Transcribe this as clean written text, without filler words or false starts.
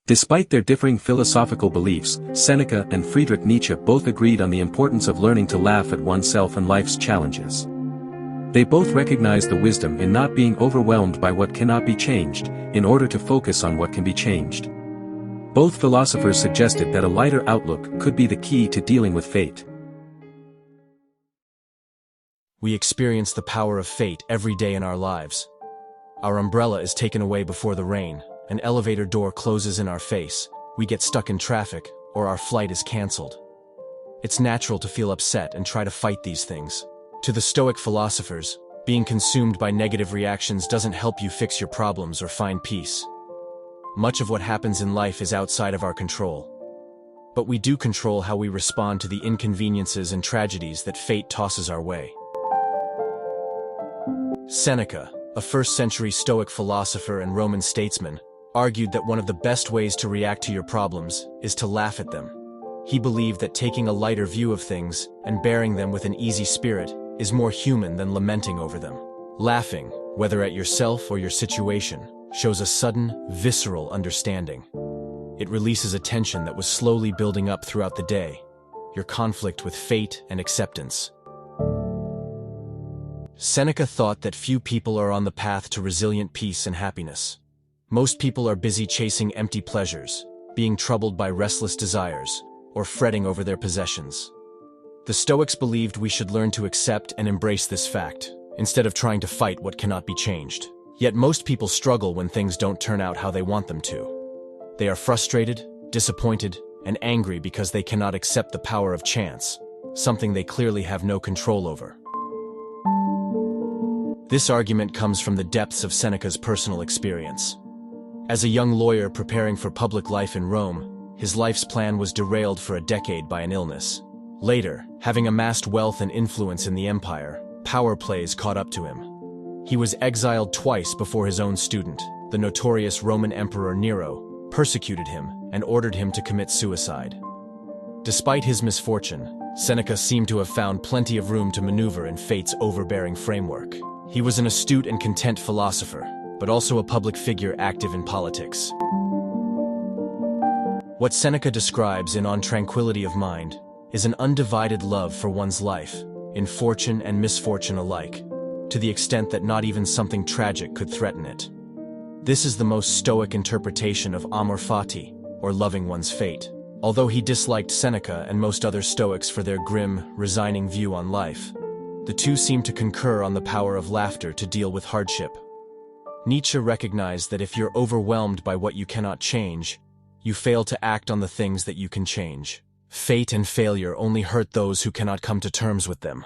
Despite their differing philosophical beliefs, Seneca and Friedrich Nietzsche both agreed on the importance of learning to laugh at oneself and life's challenges. They both recognized the wisdom in not being overwhelmed by what cannot be changed, in order to focus on what can be changed. Both philosophers suggested that a lighter outlook could be the key to dealing with fate. We experience the power of fate every day in our lives. Our umbrella is taken away before the rain, an elevator door closes in our face, we get stuck in traffic, or our flight is cancelled. It's natural to feel upset and try to fight these things. To the Stoic philosophers, being consumed by negative reactions doesn't help you fix your problems or find peace. Much of what happens in life is outside of our control. But we do control how we respond to the inconveniences and tragedies that fate tosses our way. Seneca, a first-century Stoic philosopher and Roman statesman, argued that one of the best ways to react to your problems is to laugh at them. He believed that taking a lighter view of things and bearing them with an easy spirit is more human than lamenting over them. Laughing, whether at yourself or your situation, shows a sudden, visceral understanding. It releases a tension that was slowly building up throughout the day, your conflict with fate and acceptance. Seneca thought that few people are on the path to resilient peace and happiness. Most people are busy chasing empty pleasures, being troubled by restless desires, or fretting over their possessions. The Stoics believed we should learn to accept and embrace this fact, instead of trying to fight what cannot be changed. Yet most people struggle when things don't turn out how they want them to. They are frustrated, disappointed, and angry because they cannot accept the power of chance, something they clearly have no control over. This argument comes from the depths of Seneca's personal experience. As a young lawyer preparing for public life in Rome, his life's plan was derailed for a decade by an illness. Later, having amassed wealth and influence in the empire, power plays caught up to him. He was exiled twice before his own student, the notorious Roman Emperor Nero, persecuted him and ordered him to commit suicide. Despite his misfortune, Seneca seemed to have found plenty of room to maneuver in fate's overbearing framework. He was an astute and content philosopher, but also a public figure active in politics. What Seneca describes in On Tranquility of Mind is an undivided love for one's life, in fortune and misfortune alike, to the extent that not even something tragic could threaten it. This is the most Stoic interpretation of amor fati, or loving one's fate. Although he disliked Seneca and most other Stoics for their grim, resigning view on life, the two seem to concur on the power of laughter to deal with hardship. Nietzsche recognized that if you're overwhelmed by what you cannot change, you fail to act on the things that you can change. Fate and failure only hurt those who cannot come to terms with them.